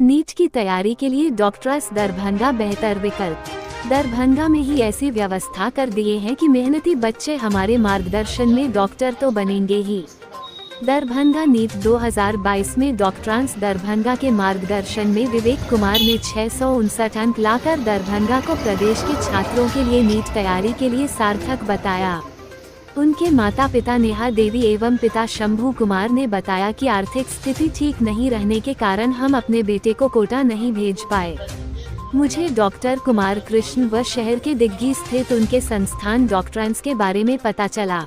NEET की तैयारी के लिए डॉक्टर्स दरभंगा बेहतर विकल्प। दरभंगा में ही ऐसी व्यवस्था कर दिए हैं कि मेहनती बच्चे हमारे मार्गदर्शन में डॉक्टर तो बनेंगे ही। दरभंगा नीट 2022 में डॉक्ट्रांस दरभंगा के मार्गदर्शन में विवेक कुमार ने 659 अंक लाकर दरभंगा को प्रदेश के छात्रों के लिए नीट तैयारी के लिए सार्थक बताया। उनके माता पिता नेहा देवी एवं पिता शंभू कुमार ने बताया कि आर्थिक स्थिति ठीक नहीं रहने के कारण हम अपने बेटे को कोटा नहीं भेज पाए। मुझे डॉक्टर कुमार कृष्ण व शहर के दिग्गी स्थित उनके संस्थान डॉक्ट्रांस के बारे में पता चला।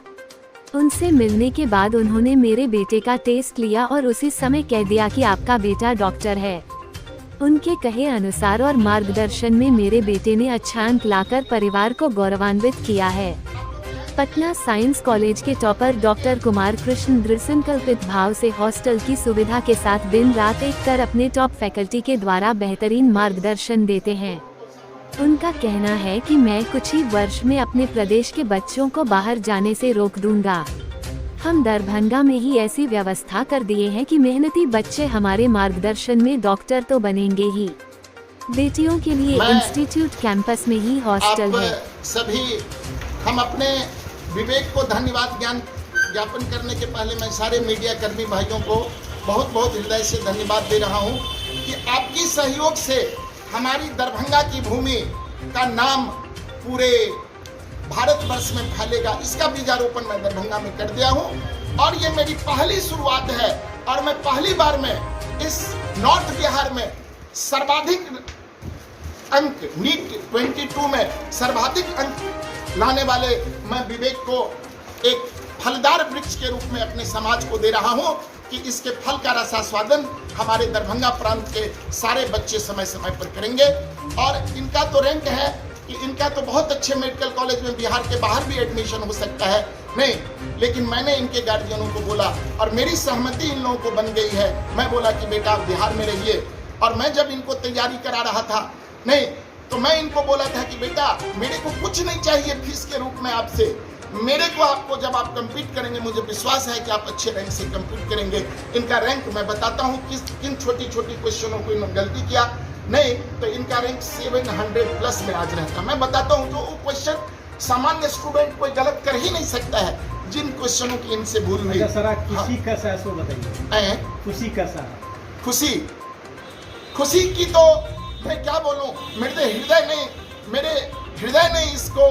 उनसे मिलने के बाद उन्होंने मेरे बेटे का टेस्ट लिया और उसी समय कह दिया कि आपका बेटा डॉक्टर है। उनके कहे अनुसार और मार्गदर्शन में मेरे बेटे ने अच्छा अंक लाकर परिवार को गौरवान्वित किया है। पटना साइंस कॉलेज के टॉपर डॉक्टर कुमार कृष्ण दृढ़संकल्पित भाव से हॉस्टल की सुविधा के साथ दिन रात एक कर अपने टॉप फैकल्टी के द्वारा बेहतरीन मार्गदर्शन देते हैं। उनका कहना है कि मैं कुछ ही वर्ष में अपने प्रदेश के बच्चों को बाहर जाने से रोक दूंगा। हम दरभंगा में ही ऐसी व्यवस्था कर दिए हैं कि मेहनती बच्चे हमारे मार्गदर्शन में डॉक्टर तो बनेंगे ही। बेटियों के लिए इंस्टीट्यूट कैंपस में ही हॉस्टल है। सभी हम अपने विवेक को धन्यवाद ज्ञापन करने के पहले मैं सारे मीडिया कर्मी भाइयों को बहुत बहुत हृदय से धन्यवाद दे रहा हूं कि आपकी सहयोग से हमारी दरभंगा की भूमि का नाम पूरे भारतवर्ष में फैलेगा। इसका बीजारोपण मैं दरभंगा में कर दिया हूं और ये मेरी पहली शुरुआत है और मैं पहली बार में इस नॉर्थ बिहार में सर्वाधिक अंक नीट 22 में सर्वाधिक अंक लाने वाले मैं विवेक को एक फलदार वृक्ष के रूप में अपने समाज को दे रहा हूं कि इसके फल का रसास्वादन हमारे दरभंगा प्रांत के सारे बच्चे समय समय पर करेंगे। और इनका तो रैंक है कि इनका तो बहुत अच्छे मेडिकल कॉलेज में बिहार के बाहर भी एडमिशन हो सकता है नहीं, लेकिन मैंने इनके गार्जियनों को बोला और मेरी सहमति इन लोगों को बन गई है। मैं बोला कि बेटा आप बिहार में रहिए। और मैं जब इनको तैयारी करा रहा था नहीं तो मैं इनको बोला था कि बेटा मेरे को कुछ नहीं चाहिए फीस के रूप में आपसे, मेरे को आपको जब आप कंपीट करेंगे मुझे विश्वास है कि आप अच्छे रैंक से कंपीट करेंगे। इनका रैंक मैं बताता हूँ किन छोटी छोटी क्वेश्चनों को इन्होंने गलती किया नहीं तो इनका रैंक 700 प्लस में आज रहता। मैं बताता हूँ जो वो क्वेश्चन सामान्य स्टूडेंट कोई गलत कर ही नहीं सकता है जिन क्वेश्चनों की इनसे भूल हुई। खुशी की तो मैं क्या बोलूं, मेरे हृदय नहीं इसको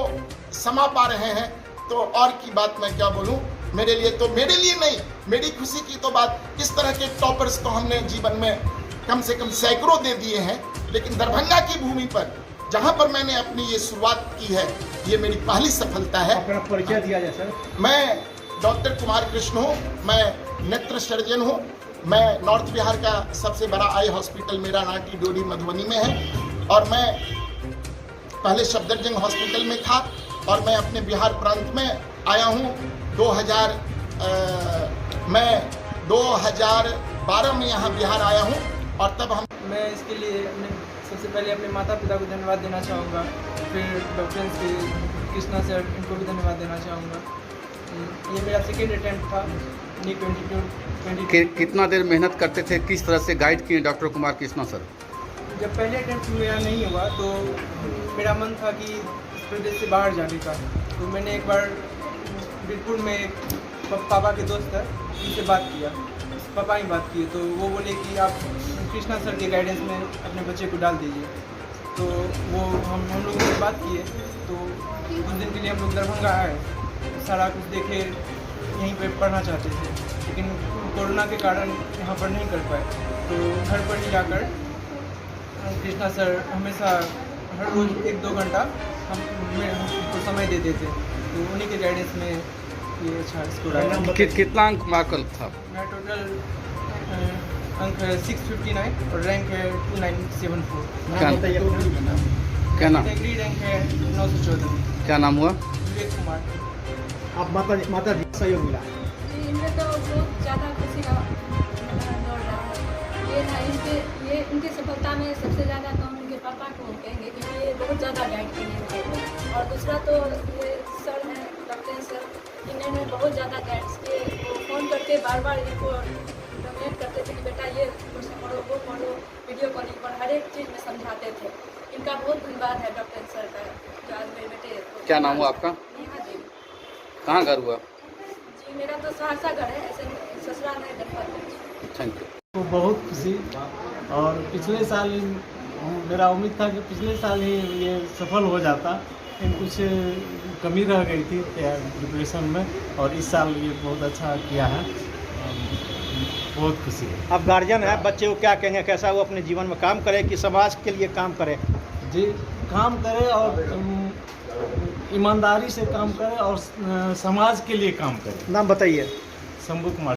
समा पा रहे हैं तो और की बात मैं क्या बोलूं। मेरे लिए नहीं, मेरी खुशी की तो बात, इस तरह के टॉपर्स को हमने जीवन में कम से कम सैकड़ों दे दिए हैं, लेकिन दरभंगा की भूमि पर जहां पर मैंने अपनी ये शुरुआत की है ये मेरी पहली सफलता है। अपना परिचय दिया जाए सर। मैं डॉक्टर कुमार कृष्ण हूँ, मैं नेत्र सर्जन हूँ। मैं नॉर्थ बिहार का सबसे बड़ा आई हॉस्पिटल मेरा नाटी डोडी मधुबनी में है और मैं पहले सफदरजंग हॉस्पिटल में था और मैं अपने बिहार प्रांत में आया हूँ। मैं 2012 में यहाँ बिहार आया हूँ और तब मैं इसके लिए सबसे पहले अपने माता पिता को धन्यवाद देना चाहूँगा, फिर डॉक्टर कृष्णा सर इनको भी धन्यवाद देना चाहूँगा। ये मेरा सेकेंड अटैम्प्ट था नीट 22। कितना देर मेहनत करते थे, किस तरह से गाइड किए डॉक्टर कुमार कृष्णा सर? जब पहले अटैम्प्ट मेरा नहीं हुआ तो मेरा मन था कि इस प्रदेश से बाहर जाने का, तो मैंने एक बार बीरपुर में पापा के दोस्त है उनसे बात किया, पापा ही बात किए तो वो बोले कि आप कृष्णा सर के गाइडेंस में अपने बच्चे को डाल दीजिए। तो वो हम लोगों से बात किए तो कुछ दिन के लिए हम लोग दरभंगा आए, सारा कुछ देखे, यहीं पे पढ़ना चाहते थे लेकिन कोरोना के कारण यहाँ पर नहीं कर पाए, तो घर पर ही जाकर कृष्णा सर हमेशा हर रोज़ 1-2 घंटा हमको समय देते थे, तो उन्हीं के गाइडेंस में ये अच्छा स्कोर आया। कितना अंक मार्कल था? मेरा टोटल अंक है 659 और रैंक है 2974। क्या नाम? डिग्री रैंक है 914। क्या नाम हुआ? विवेक कुमार। आप माता जी सहयोग मिला? इनमें तो बहुत ज़्यादा खुशी का दौड़ रहा है। ये इनकी सफलता में सबसे ज़्यादा तो हम उनके पापा को कहेंगे क्योंकि ये बहुत ज़्यादा गाइड किए हैं। और दूसरा तो ये सर हैं डॉक्टर सर, इन्होंने बहुत ज़्यादा गाइड्स किए, वो फ़ोन करके बार बार इनको मोटिवेट करते थे कि बेटा ये कोर्स पढ़ो, वो पढ़ो, वीडियो कॉलिंग पर हर एक चीज़ में समझाते थे। इनका बहुत धन्यवाद है डॉक्टर सर का, जो आज मेरे बेटे को- क्या नाम हुआ आपका? नेहा देवी कहाँ घर हुआ? जी। मेरा तो सहरसा घर है, ऐसे ससुराल है गणपत। Thank you. को बहुत खुशी, और पिछले साल मेरा उम्मीद था कि पिछले साल ही ये सफल हो जाता, लेकिन कुछ कमी रह गई थी प्रिपरेशन में, और इस साल ये बहुत अच्छा किया है, बहुत खुशी है। आप गार्जियन हैं, बच्चे को क्या कहेंगे, कैसा वो अपने जीवन में काम करे कि समाज के लिए काम करे? जी, काम करे और ईमानदारी से काम करे और समाज के लिए काम करे। नाम बताइए। शंभू कुमार।